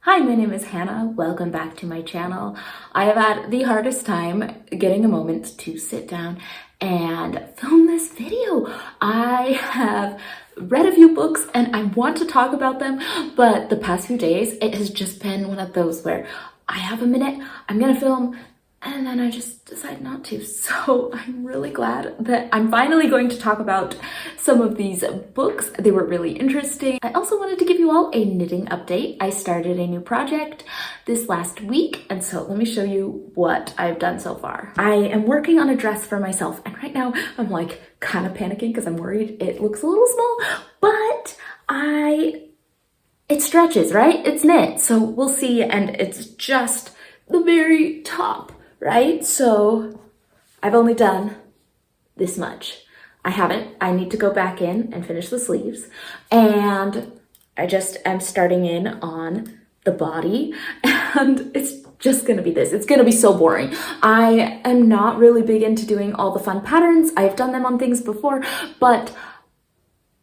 Hi, my name is Hannah. Welcome back to my channel. I have had the hardest time getting a moment to sit down and film this video. I have read a few books and I want to talk about them, but the past few days it has just been one of those where I have a minute, I'm gonna film, and then I just decide not to. So I'm really glad that I'm finally going to talk about some of these books. They were really interesting. I also wanted to give you all a knitting update. I started a new project this last week, and so let me show you what I've done so far. I am working on a dress for myself, and right now I'm like kind of panicking because I'm worried it looks a little small, but it stretches, right? It's knit, so we'll see, and it's just the very top. Right? So I've only done this much. I need to go back in and finish the sleeves. And I just am starting in on the body, and it's just gonna be this. It's gonna be so boring. I am not really big into doing all the fun patterns. I've done them on things before, but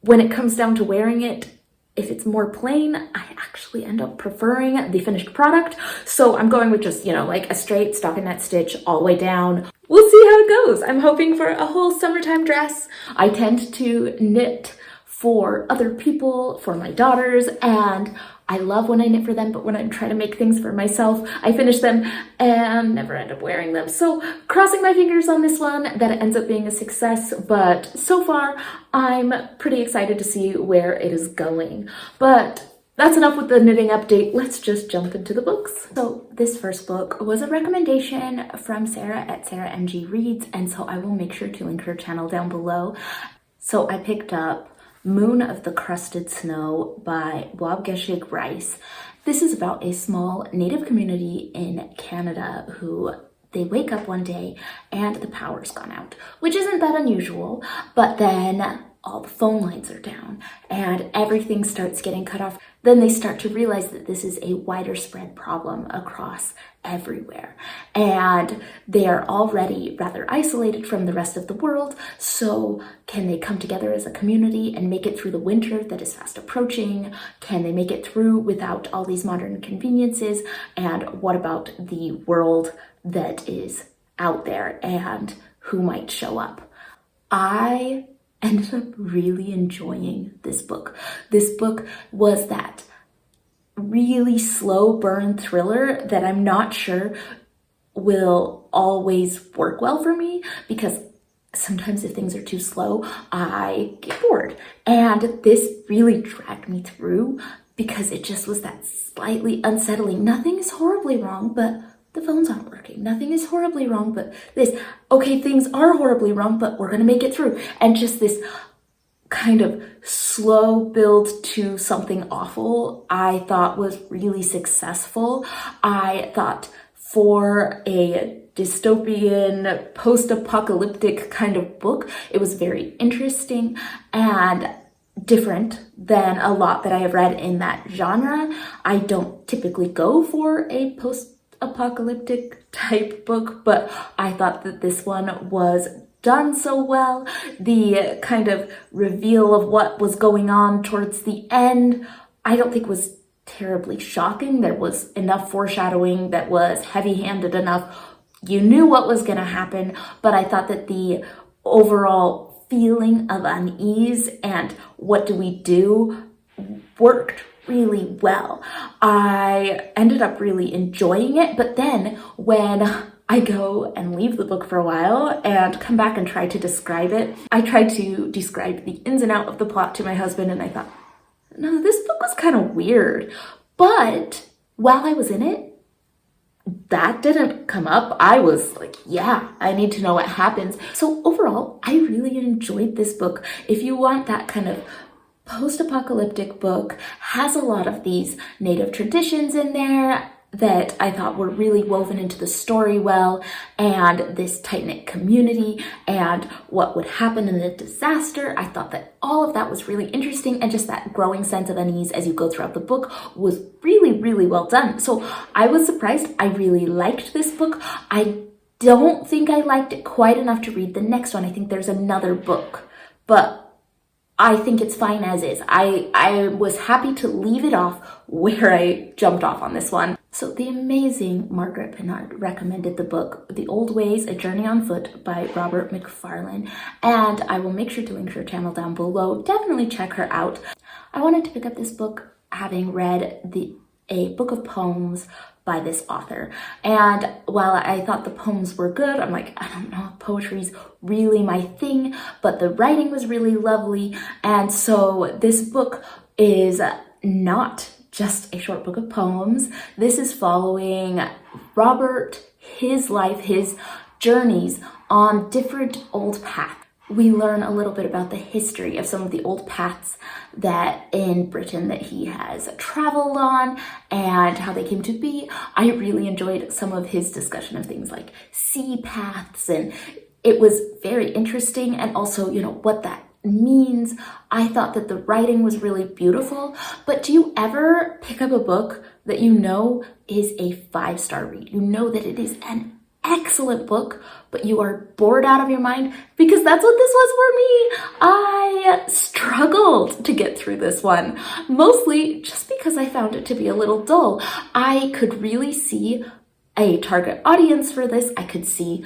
when it comes down to wearing it, if it's more plain, I actually end up preferring the finished product. So I'm going with just, like a straight stockinette stitch all the way down. We'll see how it goes. I'm hoping for a whole summertime dress. I tend to knit for other people, for my daughters, and I love when I knit for them, but when I'm trying to make things for myself, I finish them and never end up wearing them. So crossing my fingers on this one that it ends up being a success, but so far I'm pretty excited to see where it is going. But that's enough with the knitting update. Let's just jump into the books. So this first book was a recommendation from Sara at Sara MG Reads, and so I will make sure to link her channel down below. So I picked up Moon of the Crusted Snow by Margaret Rice. This is about a small native community in Canada who they wake up one day and the power's gone out, which isn't that unusual, but then all the phone lines are down and everything starts getting cut off. Then they start to realize that this is a wider spread problem across everywhere. And they are already rather isolated from the rest of the world. So can they come together as a community and make it through the winter that is fast approaching? Can they make it through without all these modern conveniences? And what about the world that is out there and who might show up? I ended up really enjoying this book. This book was that really slow burn thriller that I'm not sure will always work well for me, because sometimes if things are too slow, I get bored. And this really dragged me through because it just was that slightly unsettling. Nothing is horribly wrong, but the phones aren't working. Nothing is horribly wrong, but this. Okay, things are horribly wrong, but we're gonna make it through. And just this kind of slow build to something awful, I thought was really successful. I thought for a dystopian, post-apocalyptic kind of book, it was very interesting and different than a lot that I have read in that genre. I don't typically go for a post-apocalyptic type book, but I thought that this one was done so well. The kind of reveal of what was going on towards the end, I don't think was terribly shocking. There was enough foreshadowing that was heavy-handed enough. You knew what was going to happen, but I thought that the overall feeling of unease and what do we do worked really well. I ended up really enjoying it, but then when I go and leave the book for a while and come back and try to describe it, I tried to describe the ins and outs of the plot to my husband, and I thought, no, this book was kind of weird. But while I was in it, that didn't come up. I was like, yeah, I need to know what happens. So overall, I really enjoyed this book. If you want that kind of post-apocalyptic book, has a lot of these native traditions in there that I thought were really woven into the story well, and this tight-knit community and what would happen in a disaster. I thought that all of that was really interesting, and just that growing sense of unease as you go throughout the book was really, really well done. So I was surprised. I really liked this book. I don't think I liked it quite enough to read the next one. I think there's another book, but I think it's fine as is. I was happy to leave it off where I jumped off on this one. So the amazing Margaret Pinard recommended the book, The Old Ways, A Journey on Foot by Robert McFarlane. And I will make sure to link her channel down below. Definitely check her out. I wanted to pick up this book having read a book of poems by this author. And while I thought the poems were good, I'm like, I don't know if poetry's really my thing, but the writing was really lovely. And so this book is not just a short book of poems. This is following Robert, his life, his journeys on different old paths. We learn a little bit about the history of some of the old paths that in Britain that he has traveled on and how they came to be. I really enjoyed some of his discussion of things like sea paths, and it was very interesting, and also, you know, what that means. I thought that the writing was really beautiful. But do you ever pick up a book that you know is a 5-star read? You know that it is an excellent book, but you are bored out of your mind? Because that's what this was for me. I struggled to get through this one, mostly just because I found it to be a little dull. I could really see a target audience for this. I could see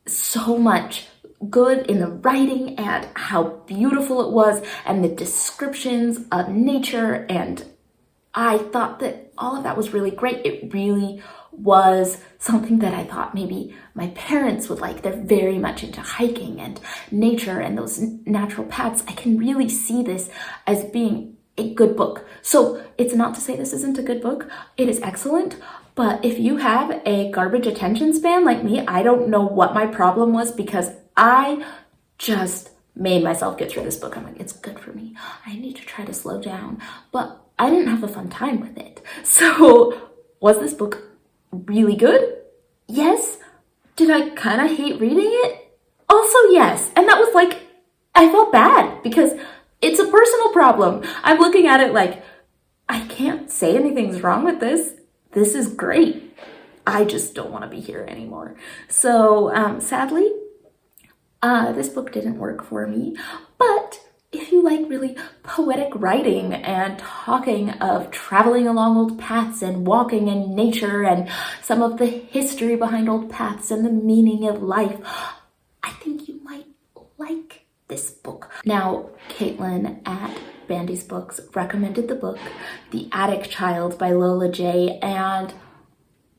so much good in the writing and how beautiful it was, and the descriptions of nature, and I thought that all of that was really great. It really was something that I thought maybe my parents would like. They're very much into hiking and nature and those natural paths. I can really see this as being a good book. So it's not to say this isn't a good book. It is excellent. But if you have a garbage attention span like me, I don't know what my problem was, because I just made myself get through this book. I'm like, it's good for me. I need to try to slow down. But I didn't have a fun time with it. So was this book really good? Yes. Did I kind of hate reading it? Also, yes. And that was like, I felt bad because it's a personal problem. I'm looking at it like, I can't say anything's wrong with this. This is great. I just don't want to be here anymore. So sadly, this book didn't work for me. But if you like really poetic writing and talking of traveling along old paths and walking in nature and some of the history behind old paths and the meaning of life, I think you might like this book. Now, Caitlin at Bandy's Books recommended the book, The Attic Child by Lola J. And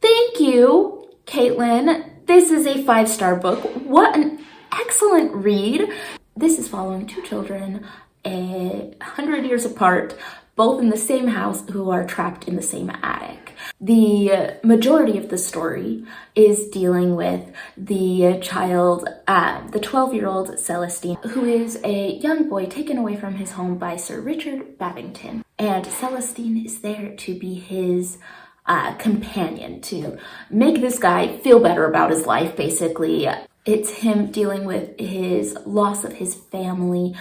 thank you, Caitlin. This is a 5-star book. What an excellent read. This is following two children 100 years apart, both in the same house, who are trapped in the same attic. The majority of the story is dealing with the child, the 12-year-old Celestine, who is a young boy taken away from his home by Sir Richard Babington. And Celestine is there to be his companion, to make this guy feel better about his life, basically. It's him dealing with his loss of his family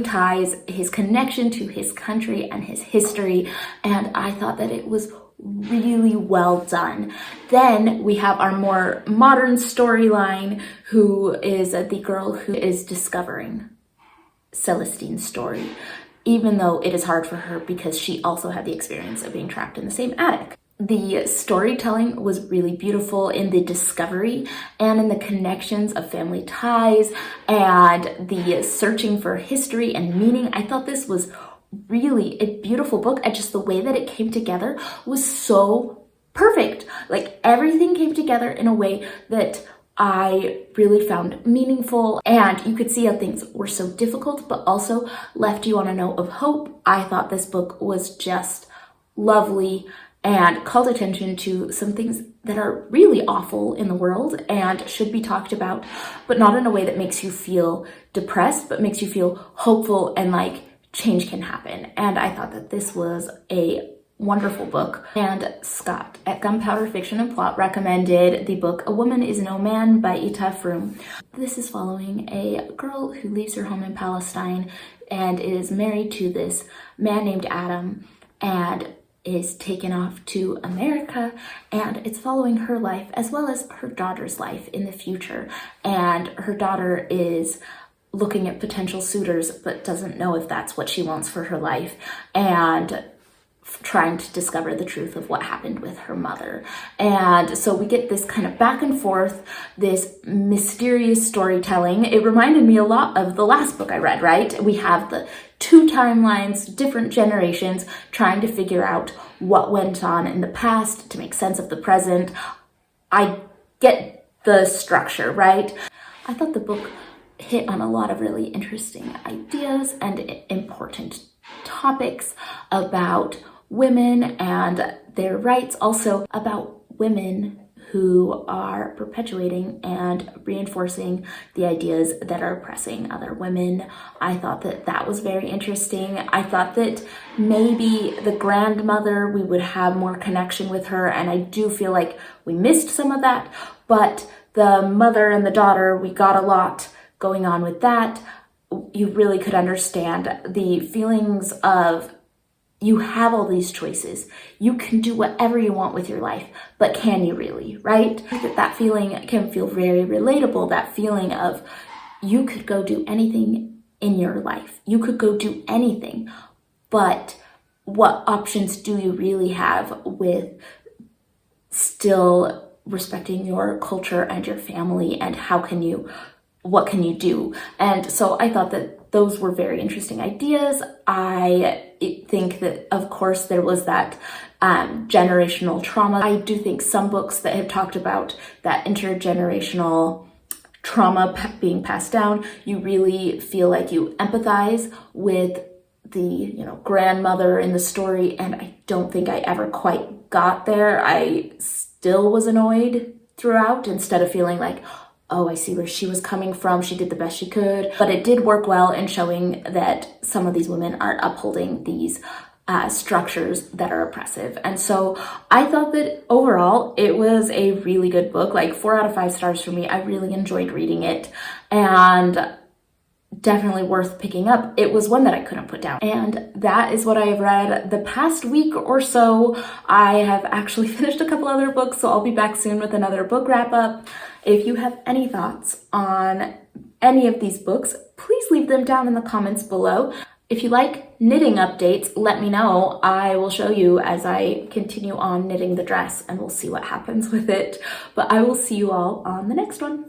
ties, his connection to his country and his history, and I thought that it was really well done. Then we have our more modern storyline, who is the girl who is discovering Celestine's story, even though it is hard for her because she also had the experience of being trapped in the same attic. The storytelling was really beautiful in the discovery and in the connections of family ties and the searching for history and meaning. I thought this was really a beautiful book, and just the way that it came together was so perfect. Like, everything came together in a way that I really found meaningful, and you could see how things were so difficult but also left you on a note of hope. I thought this book was just lovely and called attention to some things that are really awful in the world and should be talked about, but not in a way that makes you feel depressed, but makes you feel hopeful and like change can happen. And I thought that this was a wonderful book. And Scott at Gunpowder Fiction and Plot recommended the book A Woman Is No Man by Ita Froome. This is following a girl who leaves her home in Palestine and is married to this man named Adam, and is taken off to America, and it's following her life as well as her daughter's life in the future. And her daughter is looking at potential suitors but doesn't know if that's what she wants for her life, and trying to discover the truth of what happened with her mother. And so we get this kind of back and forth, this mysterious storytelling. It reminded me a lot of the last book I read, right? We have the two timelines, different generations, trying to figure out what went on in the past to make sense of the present. I get the structure, right? I thought the book hit on a lot of really interesting ideas and important topics about women and their rights, also about women who are perpetuating and reinforcing the ideas that are oppressing other women. I thought that that was very interesting. I thought that maybe the grandmother, we would have more connection with her, and I do feel like we missed some of that, but the mother and the daughter, we got a lot going on with that. You really could understand the feelings of, you have all these choices. You can do whatever you want with your life, but can you really, right? That feeling can feel very relatable, that feeling of you could go do anything in your life. You could go do anything, but what options do you really have with still respecting your culture and your family, and what can you do? And so I thought that those were very interesting ideas. I think that, of course, there was that generational trauma. I do think some books that have talked about that intergenerational trauma being passed down, you really feel like you empathize with the, grandmother in the story, and I don't think I ever quite got there. I still was annoyed throughout, instead of feeling like, oh, I see where she was coming from. She did the best she could. But it did work well in showing that some of these women aren't upholding these structures that are oppressive. And so I thought that overall it was a really good book, like 4 out of 5 stars for me. I really enjoyed reading it, and definitely worth picking up. It was one that I couldn't put down. And that is what I have read the past week or so. I have actually finished a couple other books, so I'll be back soon with another book wrap up. If you have any thoughts on any of these books, please leave them down in the comments below. If you like knitting updates, let me know. I will show you as I continue on knitting the dress, and we'll see what happens with it. But I will see you all on the next one.